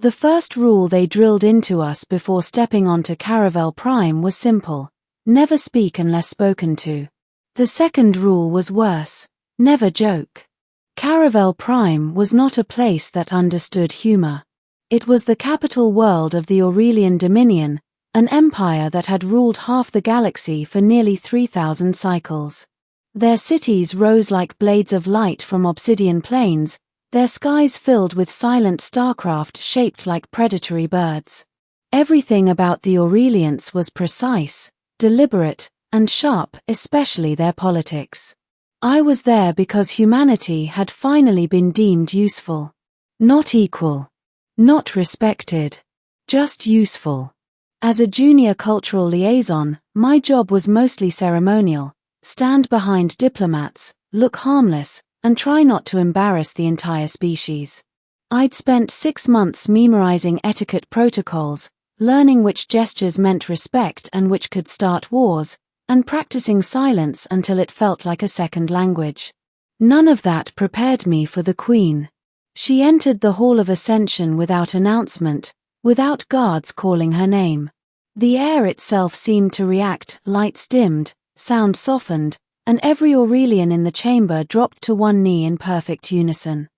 The first rule they drilled into us before stepping onto Caravel Prime was simple: never speak unless spoken to. The second rule was worse: never joke. Caravel Prime was not a place that understood humor. It was the capital world of the Aurelian Dominion, an empire that had ruled half the galaxy for nearly 3,000 cycles. Their cities rose like blades of light from obsidian plains, their skies filled with silent starcraft shaped like predatory birds. Everything about the Aurelians was precise, deliberate, and sharp, especially their politics. I was there because humanity had finally been deemed useful. Not equal. Not respected. Just useful. As a junior cultural liaison, my job was mostly ceremonial: stand behind diplomats, look harmless, and try not to embarrass the entire species. I'd spent 6 months memorizing etiquette protocols, learning which gestures meant respect and which could start wars, and practicing silence until it felt like a second language. None of that prepared me for the Queen. She entered the Hall of Ascension without announcement, without guards calling her name. The air itself seemed to react, lights dimmed, sound softened, and every Aurelian in the chamber dropped to one knee in perfect unison.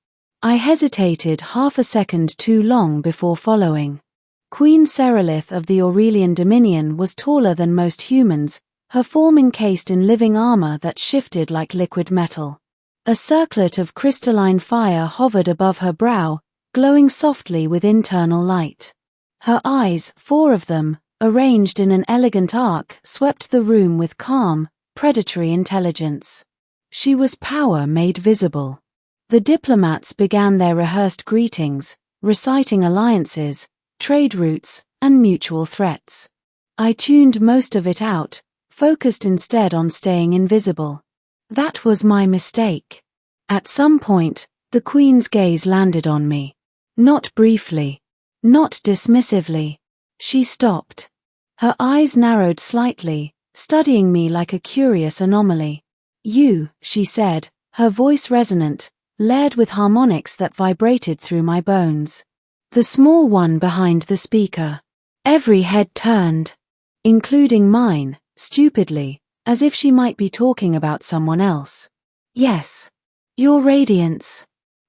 I hesitated half a second too long before following. Queen Serelith of the Aurelian Dominion was taller than most humans, her form encased in living armor that shifted like liquid metal. A circlet of crystalline fire hovered above her brow, glowing softly with internal light. Her eyes, 4 of them, arranged in an elegant arc, swept the room with calm, predatory intelligence. She was power made visible. The diplomats began their rehearsed greetings, reciting alliances, trade routes, and mutual threats. I tuned most of it out, focused instead on staying invisible. That was my mistake. At some point, the Queen's gaze landed on me. Not briefly. Not dismissively. She stopped. Her eyes narrowed slightly, studying me like a curious anomaly. "You," she said, her voice resonant, layered with harmonics that vibrated through my bones. The small one behind the speaker. Every head turned, including mine, stupidly, as if she might be talking about someone else. "Yes. Your Radiance,"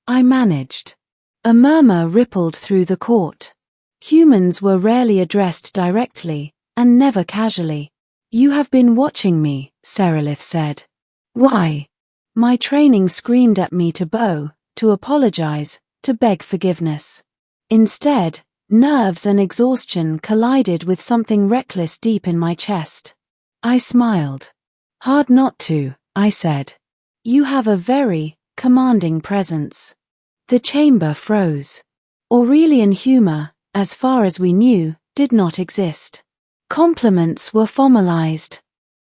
I managed. A murmur rippled through the court. Humans were rarely addressed directly, and never casually. "You have been watching me," Serelith said. "Why?" My training screamed at me to bow, to apologize, to beg forgiveness. Instead, nerves and exhaustion collided with something reckless deep in my chest. I smiled. "Hard not to," I said. "You have a very commanding presence." The chamber froze. Aurelian humor, as far as we knew, did not exist. Compliments were formalized.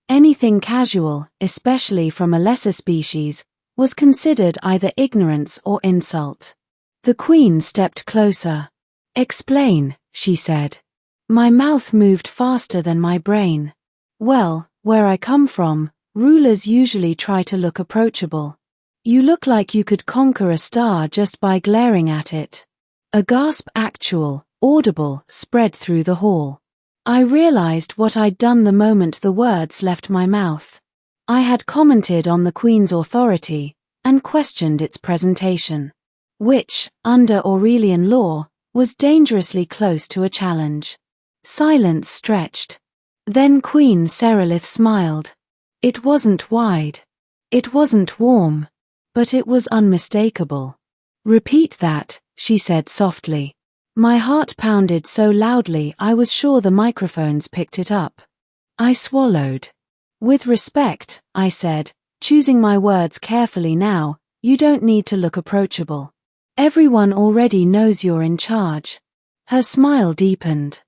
Anything casual, especially from a lesser species, was considered either ignorance or insult. The Queen stepped closer. "Explain," she said. My mouth moved faster than my brain. "Well, where I come from, rulers usually try to look approachable. You look like you could conquer a star just by glaring at it." A gasp, actual, audible, spread through the hall. I realized what I'd done the moment the words left my mouth. I had commented on the Queen's authority, and questioned its presentation, which, under Aurelian law, was dangerously close to a challenge. Silence stretched. Then Queen Serelith smiled. It wasn't wide. It wasn't warm. But it was unmistakable. "Repeat that," she said softly. My heart pounded so loudly I was sure the microphones picked it up. I swallowed. "With respect," I said, choosing my words carefully now, "you don't need to look approachable. Everyone already knows you're in charge." Her smile deepened.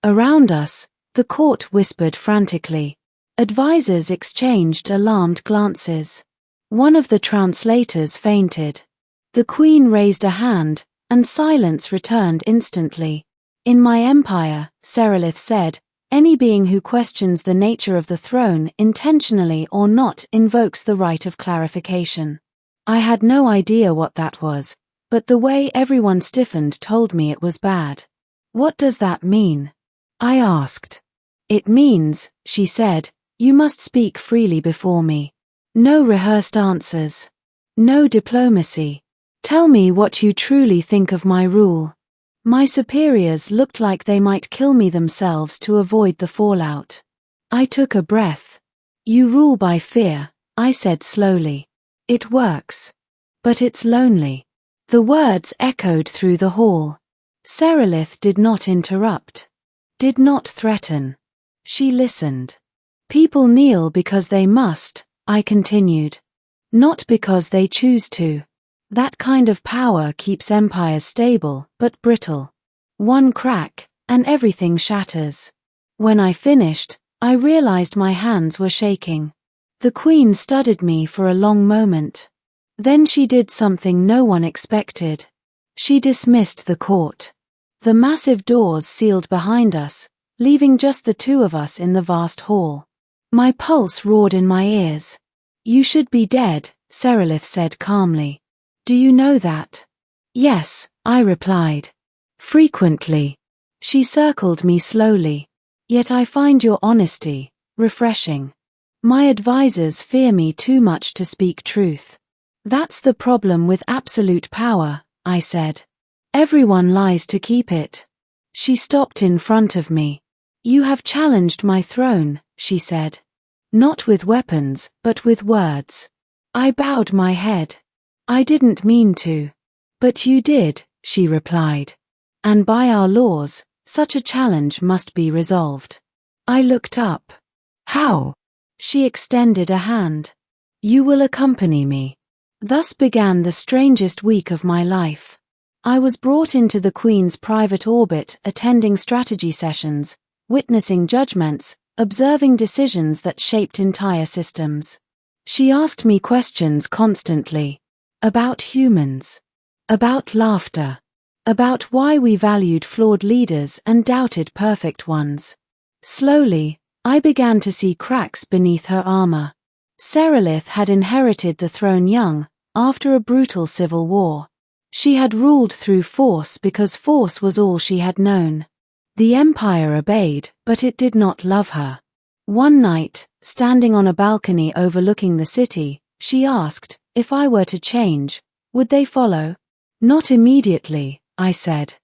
Around us, the court whispered frantically. Advisors exchanged alarmed glances. One of the translators fainted. The Queen raised a hand, and silence returned instantly. "In my empire," Serelith said, "any being who questions the nature of the throne, intentionally or not, invokes the right of clarification." I had no idea what that was, But the way everyone stiffened told me it was bad. What does that mean? I asked. It means, she said, you must speak freely before me. No rehearsed answers. No diplomacy. Tell me what you truly think of my rule. My superiors looked like they might kill me themselves to avoid the fallout. I took a breath. You rule by fear, I said slowly. It works. But it's lonely. The words echoed through the hall. Serelith did not interrupt. Did not threaten. She listened. People kneel because they must, I continued. Not because they choose to. That kind of power keeps empires stable, but brittle. One crack, and everything shatters. When I finished, I realized my hands were shaking. The Queen studied me for a long moment. Then she did something no one expected. She dismissed the court. The massive doors sealed behind us, leaving just the two of us in the vast hall. My pulse roared in my ears. You should be dead, Serelith said calmly. Do you know that? Yes, I replied. Frequently. She circled me slowly. Yet I find your honesty refreshing. My advisors fear me too much to speak truth. That's the problem with absolute power, I said. Everyone lies to keep it. She stopped in front of me. You have challenged my throne, she said. Not with weapons, but with words. I bowed my head. I didn't mean to. But you did, she replied. And by our laws, such a challenge must be resolved. I looked up. How? She extended a hand. You will accompany me. Thus began the strangest week of my life. I was brought into the Queen's private orbit, attending strategy sessions, witnessing judgments, observing decisions that shaped entire systems. She asked me questions constantly. About humans. About laughter. About why we valued flawed leaders and doubted perfect ones. Slowly, I began to see cracks beneath her armor. Serelith had inherited the throne young, after a brutal civil war. She had ruled through force because force was all she had known. The empire obeyed, but it did not love her. One night, standing on a balcony overlooking the city, she asked, if I were to change, would they follow? Not immediately, I said.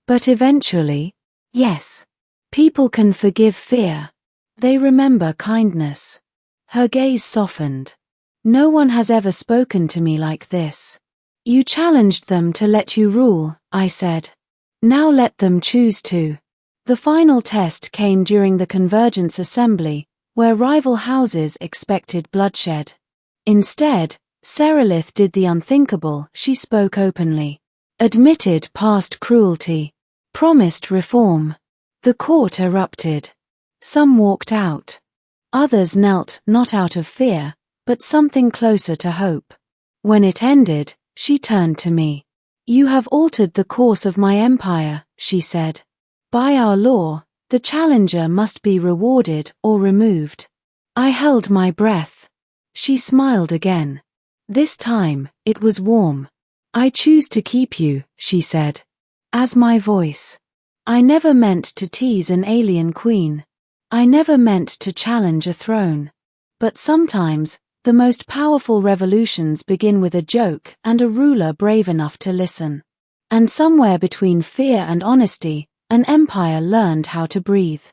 But eventually? Yes. People can forgive fear. They remember kindness. Her gaze softened. No one has ever spoken to me like this. You challenged them to let you rule, I said. Now let them choose to. The final test came during the Convergence Assembly, where rival houses expected bloodshed. Instead, Serelith did the unthinkable. She spoke openly. Admitted past cruelty. Promised reform. The court erupted. Some walked out. Others knelt, not out of fear, but something closer to hope. When it ended, she turned to me. You have altered the course of my empire, she said. By our law, the challenger must be rewarded or removed. I held my breath. She smiled again. This time, it was warm. I choose to keep you, she said. As my voice. I never meant to tease an alien queen. I never meant to challenge a throne. But sometimes, the most powerful revolutions begin with a joke and a ruler brave enough to listen. And somewhere between fear and honesty, an empire learned how to breathe.